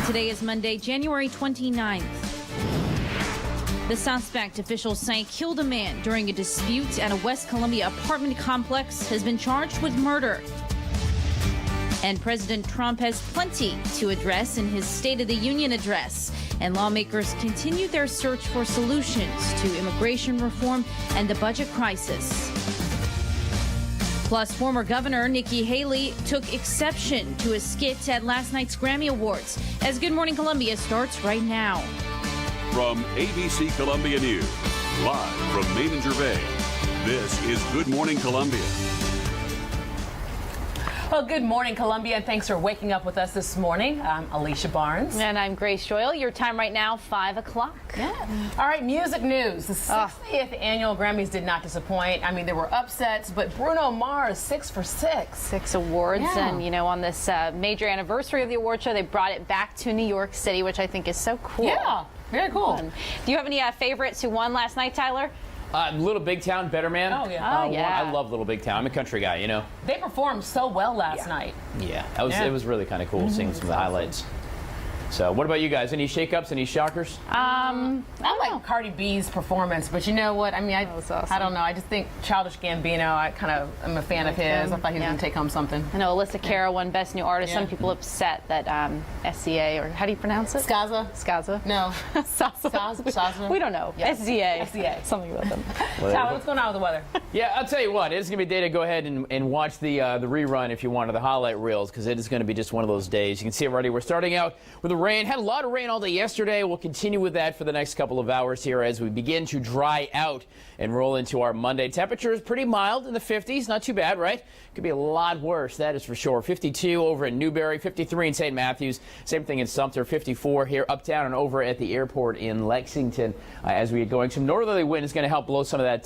Today is Monday, January 29th. The suspect, officials say, killed a man during a dispute at a West Columbia apartment complex, has been charged with murder. And President Trump has plenty to address in his State of the Union address. And lawmakers continue their search for solutions to immigration reform and the budget crisis. Plus, former Governor Nikki Haley took exception to a skit at last night's Grammy Awards, as Good Morning Columbia starts right now. From ABC Columbia News, live from Main and Gervais, this is Good Morning Columbia. Well, good morning, Columbia, and thanks for waking up with us this morning. I'm Alecia Barnes. And I'm Grace Joyle. Your time right now, 5 o'clock. Yeah. All right, music news. The 60th annual Grammys did not disappoint. I mean, there were upsets, but Bruno Mars, 6 for 6. 6 awards. Yeah. And, you know, on this major anniversary of the award show, they brought it back to New York City, which I think is so cool. Yeah, very cool. Fun. Do you have any favorites who won last night, Tyler? Little Big Town, Better Man. Oh, yeah. Oh, yeah. I love Little Big Town. I'm a country guy, you know. They performed so well last night. Yeah, it was really kind of cool seeing some of the highlights. So, what about you guys? Any shakeups? Any shockers? I like Cardi B's performance, but you know what? I mean, I don't know. I just think Childish Gambino, I kind of am a fan of his. I thought he was going to take home something. I know Alyssa Cara won Best New Artist. Yeah. Some people upset that SCA, or how do you pronounce it? Skaza? No. Skaza? We don't know. Yeah. SCA. Something about them. Tyler, what's going on with the weather? Yeah, I'll tell you what. It's going to be a day to go ahead and watch the rerun if you want, of the highlight reels, because it is going to be just one of those days. You can see it already. We're starting out with the rain. Had a lot of rain all day yesterday. We'll continue with that for the next couple of hours here as we begin to dry out and roll into our Monday. Temperature is pretty mild in the 50s. Not too bad, right? Could be a lot worse, that is for sure. 52 over in Newberry, 53 in St. Matthews. Same thing in Sumter, 54 here uptown and over at the airport in Lexington as we get going. Some northerly wind is going to help blow some of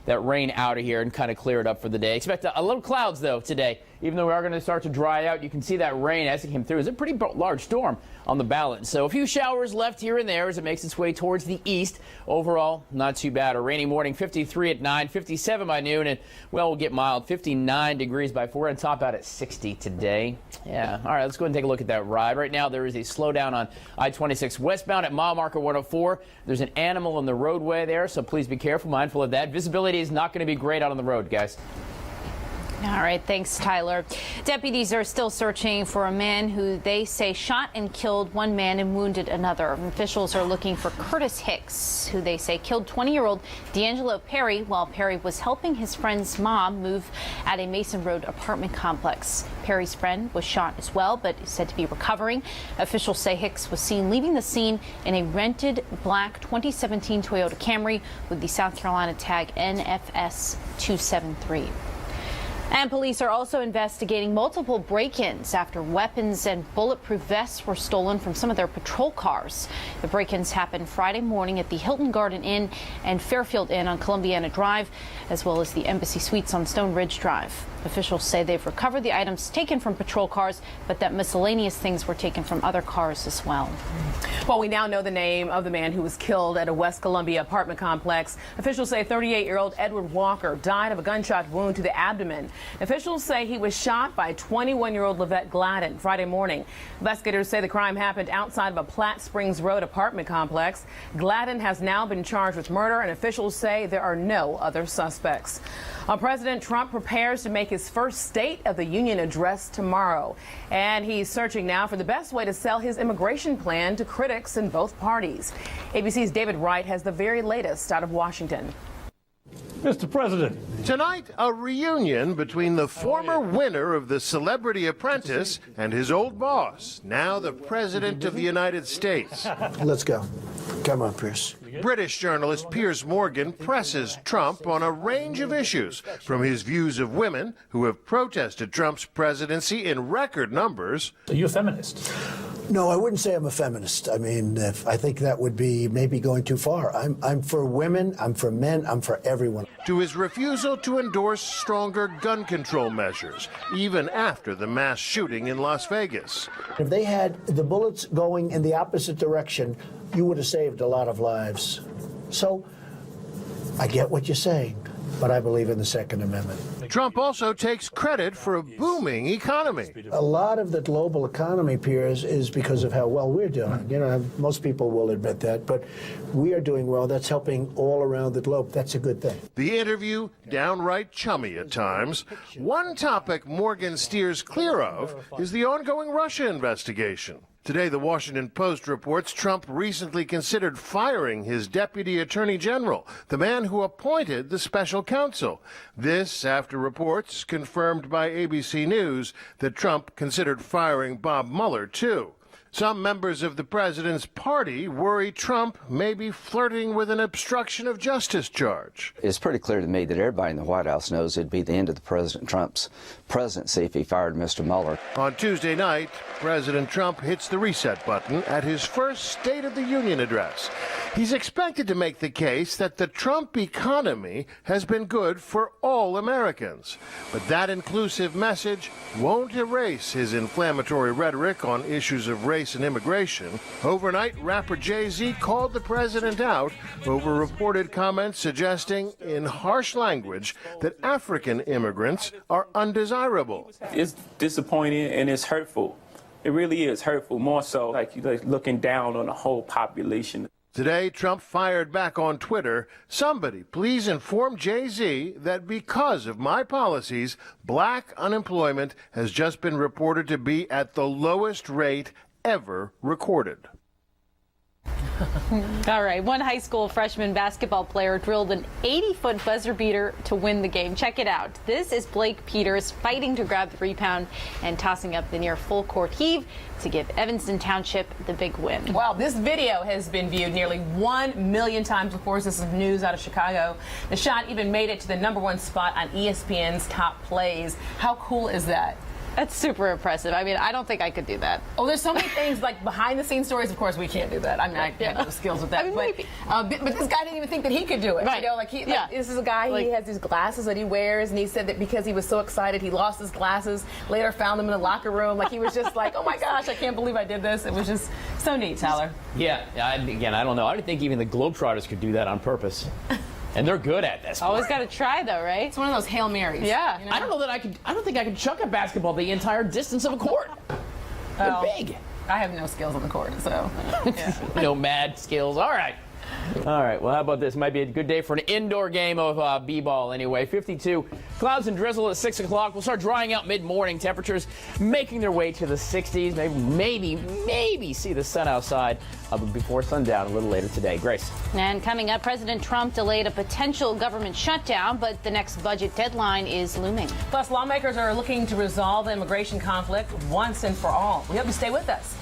that rain out of here and kind of clear it up for the day. Expect a little clouds, though, today. Even though we are going to start to dry out, you can see that rain as it came through. It's a pretty large storm on the balance. So a few showers left here and there as it makes its way towards the east. Overall, not too bad. A rainy morning, 53 at 9, 57 by noon, and, well, we'll get mild, 59 degrees by 4, and top out at 60 today. Yeah. All right, let's go ahead and take a look at that ride. Right now, there is a slowdown on I-26 westbound at mile marker 104. There's an animal in the roadway there, so please be careful, mindful of that. Visibility is not going to be great out on the road, guys. All right, thanks, Tyler. Deputies are still searching for a man who they say shot and killed one man and wounded another. Officials are looking for Curtis Hicks, who they say killed 20-year-old D'Angelo Perry while Perry was helping his friend's mom move at a Mason Road apartment complex. Perry's friend was shot as well, but is said to be recovering. Officials say Hicks was seen leaving the scene in a rented black 2017 Toyota Camry with the South Carolina tag NFS 273. And police are also investigating multiple break-ins after weapons and bulletproof vests were stolen from some of their patrol cars. The break-ins happened Friday morning at the Hilton Garden Inn and Fairfield Inn on Columbiana Drive, as well as the Embassy Suites on Stone Ridge Drive. Officials say they've recovered the items taken from patrol cars, but that miscellaneous things were taken from other cars as well. Well, we now know the name of the man who was killed at a West Columbia apartment complex. Officials say 38-year-old Edward Walker died of a gunshot wound to the abdomen. Officials say he was shot by 21-year-old Livette Gladden Friday morning. Investigators say the crime happened outside of a Platte Springs Road apartment complex. Gladden has now been charged with murder, and officials say there are no other suspects. President Trump prepares to make his first State of the Union address tomorrow, and he's searching now for the best way to sell his immigration plan to critics in both parties. ABC's David Wright has the very latest out of Washington. Mr. President. Tonight, a reunion between the former winner of the Celebrity Apprentice and his old boss, now the President of the United States. Let's go. Come on, Pierce. British journalist Piers Morgan presses Trump on a range of issues, from his views of women, who have protested Trump's presidency in record numbers. Are you a feminist? No, I wouldn't say I'm a feminist. I mean, I think that would be maybe going too far. I'm for women, I'm for men, I'm for everyone. To his refusal to endorse stronger gun control measures, even after the mass shooting in Las Vegas. If they had the bullets going in the opposite direction, you would have saved a lot of lives. So I get what you're saying. but I believe in the Second Amendment. Trump also takes credit for a booming economy. A lot of the global economy, Piers, is because of how well we're doing. You know, most people will admit that, but we are doing well. That's helping all around the globe. That's a good thing. The interview, downright chummy at times. One topic Morgan steers clear of is the ongoing Russia investigation. Today, the Washington Post reports Trump recently considered firing his deputy attorney general, the man who appointed the special counsel. This after reports confirmed by ABC News that Trump considered firing Bob Mueller, too. Some members of the president's party worry Trump may be flirting with an obstruction of justice charge. It's pretty clear to me that everybody in the White House knows it'd be the end of the President Trump's presidency if he fired Mr. Mueller. On Tuesday night, President Trump hits the reset button at his first State of the Union address. He's expected to make the case that the Trump economy has been good for all Americans. But that inclusive message won't erase his inflammatory rhetoric on issues of race and immigration. Overnight, rapper Jay-Z called the president out over reported comments suggesting in harsh language that African immigrants are undesirable. It's disappointing and it's hurtful. It really is hurtful, more so like you're looking down on the whole population. Today, Trump fired back on Twitter, "Somebody please inform Jay-Z that because of my policies, black unemployment has just been reported to be at the lowest rate ever recorded." All right, one high school freshman basketball player drilled an 80-foot buzzer beater to win the game. Check it out. This is Blake Peters fighting to grab the rebound and tossing up the near full court heave to give Evanston Township the big win. Wow, this video has been viewed nearly 1 million times. Of course, this is news out of Chicago. The shot even made it to the #1 spot on ESPN's top plays. How cool is that? That's super impressive. I mean, I don't think I could do that. Oh, there's so many things like behind the scenes stories. Of course, we can't do that. I mean, I have no skills with that. I mean, but, maybe. But this guy didn't even think that he could do it. Right. You know, this is a guy. He has these glasses that he wears, and he said that because he was so excited, he lost his glasses. Later, found them in the locker room. Like he was just like, "Oh my gosh, I can't believe I did this." It was just so neat, Tyler. Yeah. Again, I don't know. I don't think even the Globetrotters could do that on purpose. And they're good at this. Always got to try, though, right? It's one of those Hail Marys. Yeah. You know? I don't know that I could. I don't think I could chuck a basketball the entire distance of a court. They're big. I have no skills on the court, so. Yeah. No mad skills. All right. All right. Well, how about this? Might be a good day for an indoor game of b-ball anyway. 52 clouds and drizzle at 6 o'clock. We'll start drying out mid-morning. Temperatures making their way to the 60s. Maybe see the sun outside before sundown a little later today. Grace. And coming up, President Trump delayed a potential government shutdown, but the next budget deadline is looming. Plus, lawmakers are looking to resolve the immigration conflict once and for all. We hope you stay with us.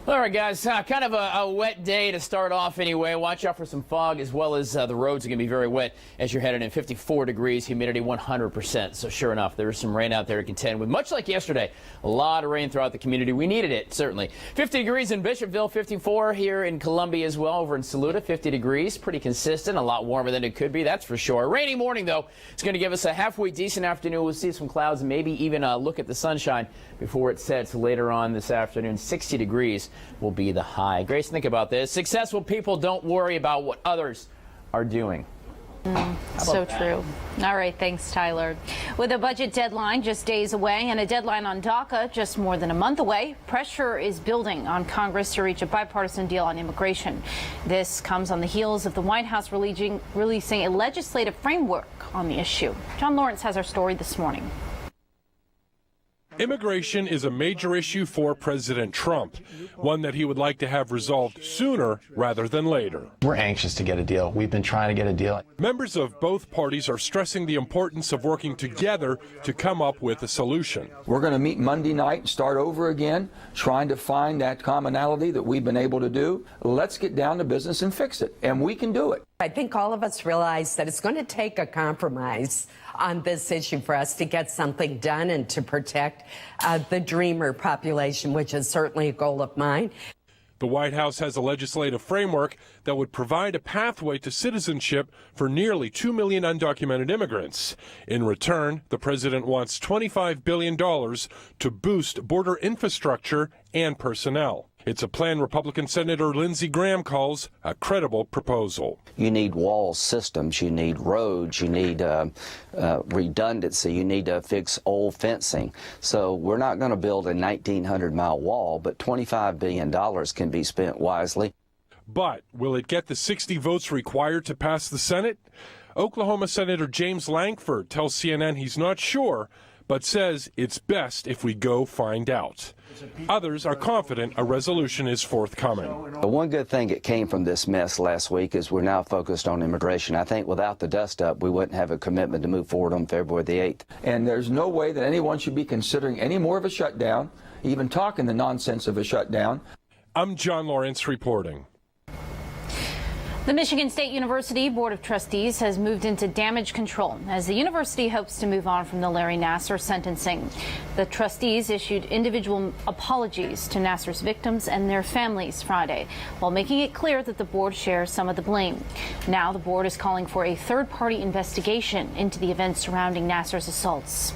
All right, guys, kind of a wet day to start off anyway. Watch out for some fog, as well as the roads are going to be very wet as you're headed in. 54 degrees, humidity 100%. So sure enough, there's some rain out there to contend with. Much like yesterday, a lot of rain throughout the community. We needed it, certainly. 50 degrees in Bishopville, 54 here in Columbia as well. Over in Saluda, 50 degrees. Pretty consistent, a lot warmer than it could be, that's for sure. Rainy morning, though. It's going to give us a halfway decent afternoon. We'll see some clouds and maybe even look at the sunshine before it sets later on this afternoon. 60 degrees will be the high. Grace, think about this. Successful people don't worry about what others are doing. So true. All right, thanks, Tyler. With a budget deadline just days away and a deadline on DACA just more than a month away, pressure is building on Congress to reach a bipartisan deal on immigration. This comes on the heels of the White House releasing a legislative framework on the issue. John Lawrence has our story this morning. Immigration is a major issue for President Trump, one that he would like to have resolved sooner rather than later. We're anxious to get a deal. We've been trying to get a deal. Members of both parties are stressing the importance of working together to come up with a solution. We're going to meet Monday night and start over again, trying to find that commonality that we've been able to do. Let's get down to business and fix it, and we can do it. I think all of us realize that it's going to take a compromise on this issue for us to get something done and to protect the dreamer population, which is certainly a goal of mine. The White House has a legislative framework that would provide a pathway to citizenship for nearly 2 million undocumented immigrants. In return, the president wants $25 billion to boost border infrastructure and personnel. It's a plan Republican Senator Lindsey Graham calls a credible proposal. You need wall systems, you need roads, you need redundancy, you need to fix old fencing. So we're not going to build a 1,900-mile wall, but $25 billion can be spent wisely. But will it get the 60 votes required to pass the Senate? Oklahoma Senator James Lankford tells CNN he's not sure, but says it's best if we go find out. Others are confident a resolution is forthcoming. The one good thing that came from this mess last week is we're now focused on immigration. I think without the dust-up, we wouldn't have a commitment to move forward on February the 8th. And there's no way that anyone should be considering any more of a shutdown, even talking the nonsense of a shutdown. I'm John Lawrence reporting. The Michigan State University Board of Trustees has moved into damage control as the university hopes to move on from the Larry Nassar sentencing. The trustees issued individual apologies to Nassar's victims and their families Friday, while making it clear that the board shares some of the blame. Now the board is calling for a third-party investigation into the events surrounding Nassar's assaults.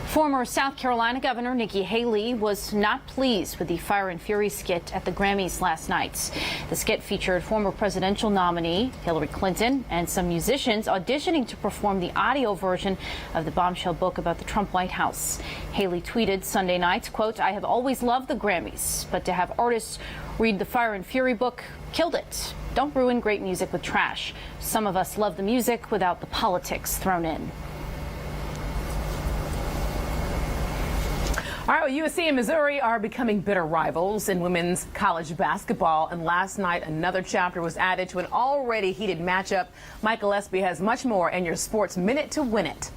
Former South Carolina Governor Nikki Haley was not pleased with the Fire and Fury skit at the Grammys last night. The skit featured former presidential nominee Hillary Clinton and some musicians auditioning to perform the audio version of the bombshell book about the Trump White House. Haley tweeted Sunday night, quote, "I have always loved the Grammys, but to have artists read the Fire and Fury book killed it. Don't ruin great music with trash. Some of us love the music without the politics thrown in." All right, well, USC and Missouri are becoming bitter rivals in women's college basketball. And last night, another chapter was added to an already heated matchup. Michael Espy has much more in your Sports Minute to Win It.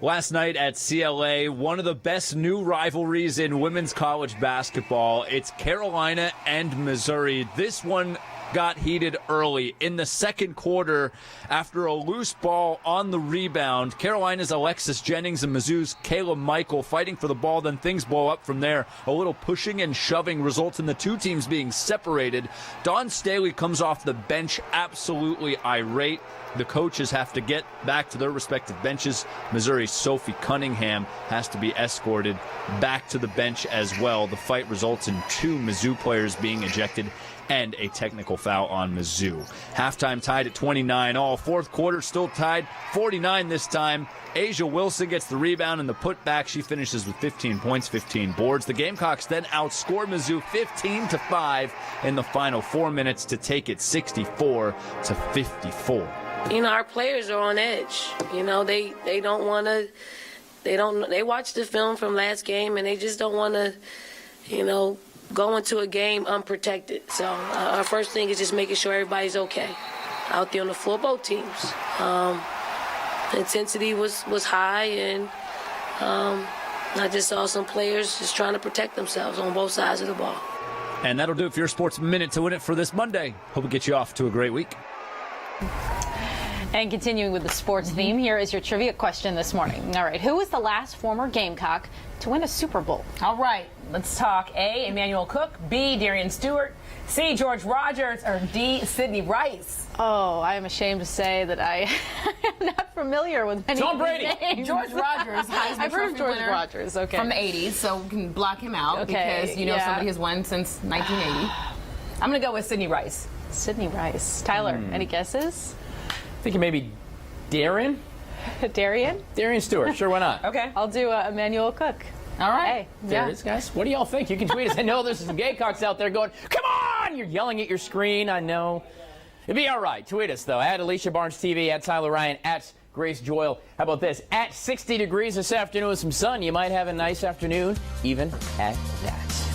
Last night at CLA, one of the best new rivalries in women's college basketball. It's Carolina and Missouri. This one got heated early in the second quarter after a loose ball on the rebound. Carolina's Alexis Jennings and Mizzou's Kayla Michael fighting for the ball. Then things blow up from there. A little pushing and shoving results in the two teams being separated. Dawn Staley comes off the bench absolutely irate. The coaches have to get back to their respective benches. Missouri's Sophie Cunningham has to be escorted back to the bench as well. The fight results in two Mizzou players being ejected and a technical foul on Mizzou. Halftime tied at 29 all. Fourth quarter still tied 49 this time. Asia Wilson gets the rebound and the putback. She finishes with 15 points, 15 boards. The Gamecocks then outscore Mizzou 15-5 in the final 4 minutes to take it 64-54. You know, our players are on edge. You know, they don't want to, they watch the film from last game and they just don't want to, you know, go into a game unprotected. So our first thing is just making sure everybody's okay out there on the floor, both teams. The intensity was high, and I just saw some players just trying to protect themselves on both sides of the ball. And that'll do it for your Sports Minute to Win It for this Monday. Hope it gets you off to a great week. And continuing with the sports theme, here is your trivia question this morning. All right, who was the last former Gamecock to win a Super Bowl? All right, let's talk A, Emmanuel Cook, B, Darian Stewart, C, George Rogers, or D, Sidney Rice. Oh, I am ashamed to say that I am not familiar with any Tom of these Brady. names. George Rogers, Heisman I've heard of Trophy George winner Rogers, okay. from the 80s, so we can block him out Okay, because, you know, yeah. somebody has won since 1980. I'm going to go with Sidney Rice. Sidney Rice. Tyler, any guesses? Thinking maybe Darren? Darian? Darian Stewart. Sure, why not? Okay. I'll do Emmanuel Cook. All right. Hey, There it is, guys. What do y'all think? You can tweet us. I know there's some Gamecocks out there going, come on! You're yelling at your screen. I know. It'd be all right. Tweet us, though. At Alecia Barnes TV, at Tyler Ryan, at Grace Joyle. How about this? At 60 degrees this afternoon with some sun. You might have a nice afternoon, even at that.